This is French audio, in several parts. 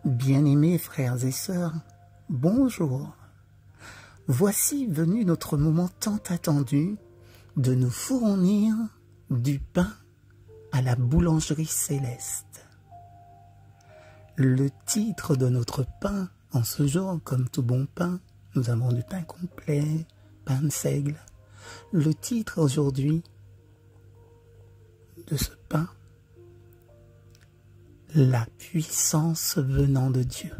Bien-aimés frères et sœurs, bonjour. Voici venu notre moment tant attendu de nous fournir du pain à la boulangerie céleste. Le titre de notre pain en ce jour, comme tout bon pain, nous avons du pain complet, pain de seigle. Le titre aujourd'hui de ce pain, la puissance venant de Dieu.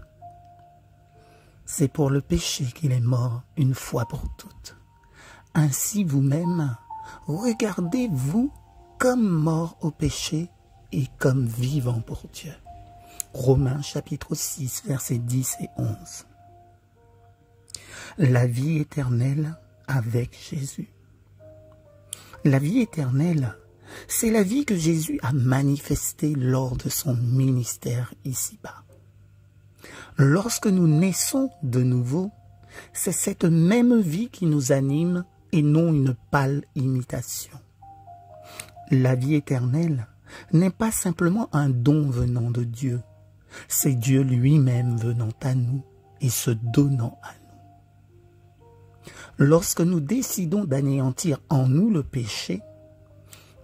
C'est pour le péché qu'il est mort une fois pour toutes. Ainsi vous-même, regardez-vous comme mort au péché et comme vivant pour Dieu. Romains chapitre 6, versets 10 et 11. La vie éternelle avec Jésus. La vie éternelle, c'est la vie que Jésus a manifestée lors de son ministère ici-bas. Lorsque nous naissons de nouveau, c'est cette même vie qui nous anime et non une pâle imitation. La vie éternelle n'est pas simplement un don venant de Dieu, c'est Dieu lui-même venant à nous et se donnant à nous. Lorsque nous décidons d'anéantir en nous le péché,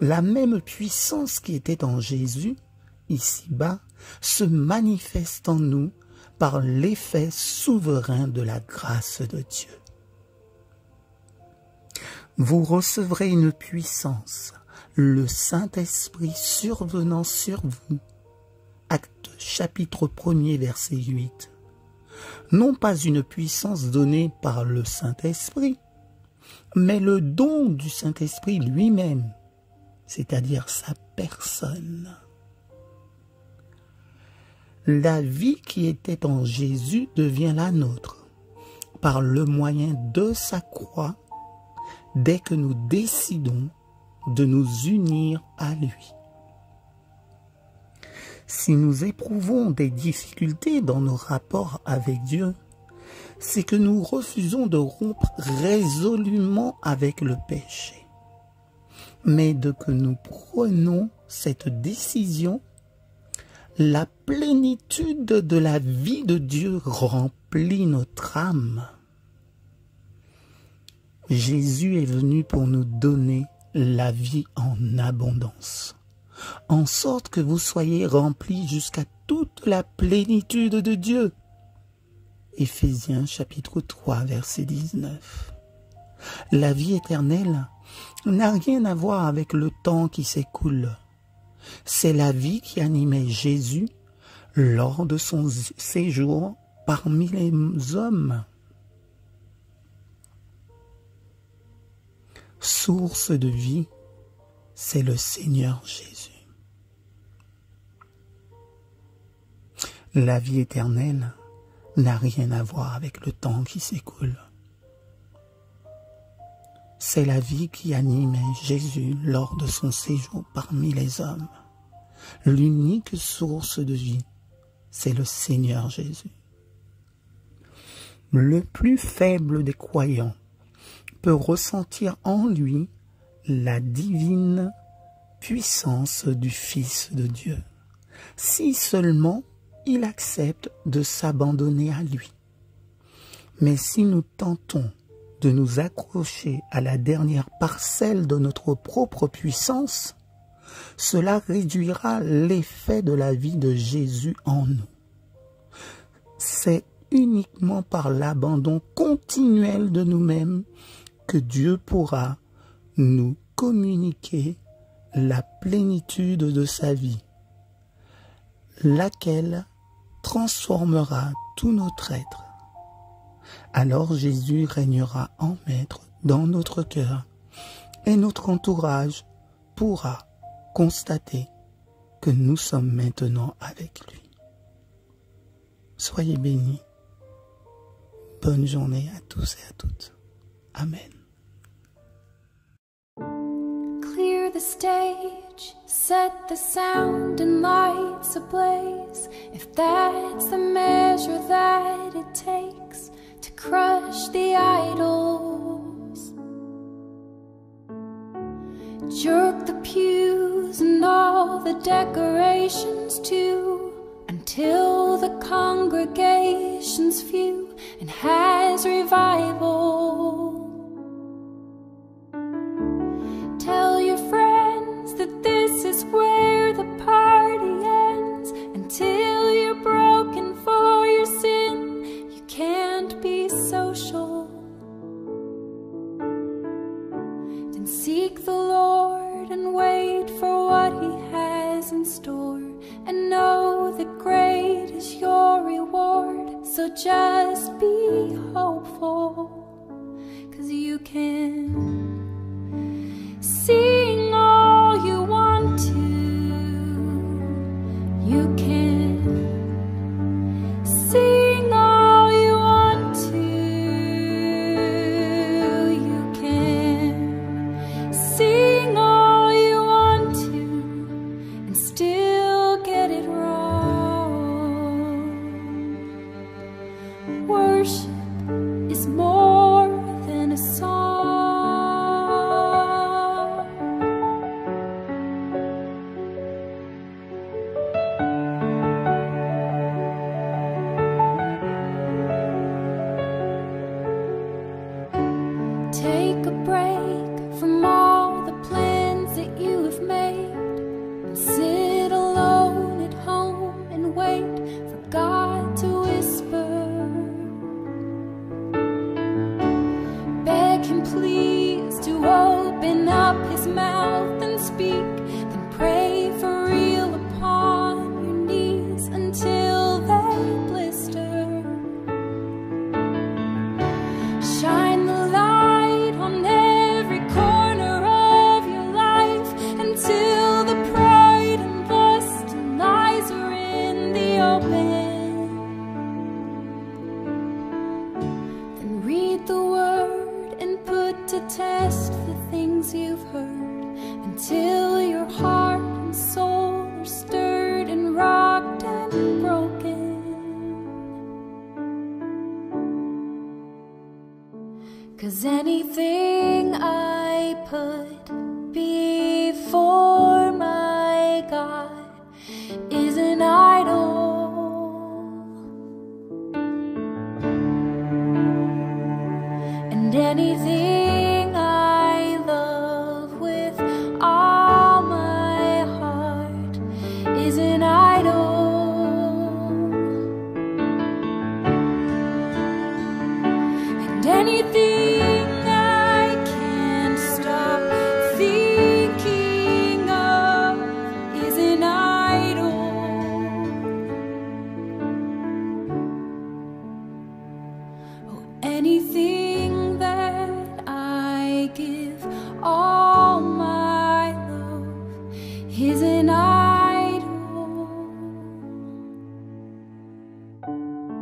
la même puissance qui était en Jésus, ici-bas, se manifeste en nous par l'effet souverain de la grâce de Dieu. Vous recevrez une puissance, le Saint-Esprit survenant sur vous. Actes chapitre 1er, verset 8. Non pas une puissance donnée par le Saint-Esprit, mais le don du Saint-Esprit lui-même, c'est-à-dire sa personne. La vie qui était en Jésus devient la nôtre par le moyen de sa croix dès que nous décidons de nous unir à lui. Si nous éprouvons des difficultés dans nos rapports avec Dieu, c'est que nous refusons de rompre résolument avec le péché. Mais dès que nous prenons cette décision, la plénitude de la vie de Dieu remplit notre âme. Jésus est venu pour nous donner la vie en abondance, en sorte que vous soyez remplis jusqu'à toute la plénitude de Dieu. Éphésiens chapitre 3, verset 19. La vie éternelle n'a rien à voir avec le temps qui s'écoule. C'est la vie qui animait Jésus lors de son séjour parmi les hommes. Source de vie, c'est le Seigneur Jésus. La vie éternelle n'a rien à voir avec le temps qui s'écoule. C'est la vie qui animait Jésus lors de son séjour parmi les hommes. L'unique source de vie, c'est le Seigneur Jésus. Le plus faible des croyants peut ressentir en lui la divine puissance du Fils de Dieu, si seulement il accepte de s'abandonner à lui. Mais si nous tentons de nous accrocher à la dernière parcelle de notre propre puissance, cela réduira l'effet de la vie de Jésus en nous. C'est uniquement par l'abandon continuel de nous-mêmes que Dieu pourra nous communiquer la plénitude de sa vie, laquelle transformera tout notre être. Alors Jésus régnera en maître dans notre cœur et notre entourage pourra constater que nous sommes maintenant avec lui. Soyez bénis. Bonne journée à tous et à toutes. Amen. Clear the stage, set the sound and lights ablaze. If that's the measure that it takes to crush the idols, jerk the pews and all the decorations too, until the the congregation's few and has revival. Tell your friends that this is where the party ends. Until you're broken for your sin, you can't be social. Then seek the Lord and wait for what He has in store, and know that great is your reward. So just be hopeful, 'cause you can sing all you want to. You can sing all you want to. You can sing all you want to and still get it wrong. Worship is more than a song. Take a break from all the plans that you have made, and sit alone at home and wait for God to whisper. Beg Him please to open up His mouth and speak. Then pray for real upon your knees until they blister. Shine the light on every corner of your life until the pride and lust and lies are in the open. Then read the Word and put to test the things you've heard, until your heart and soul are stirred and rocked and broken. 'Cause anything I put before my God is an idol. And anything I love with all my heart is an idol. And anything I can't stop thinking of is an idol. Oh, anything that I give all my love is an idol.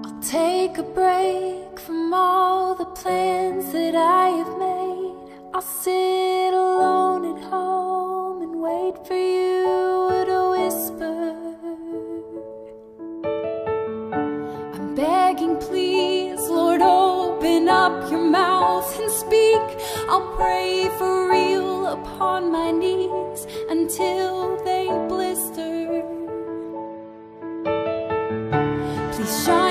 I'll take a break from all the plans that I have made. I'll sit alone at home and wait for you to whisper. I'm begging, please, Lord, open up your mouth and speak. I'll pray for real upon my knees until they blister. Please shine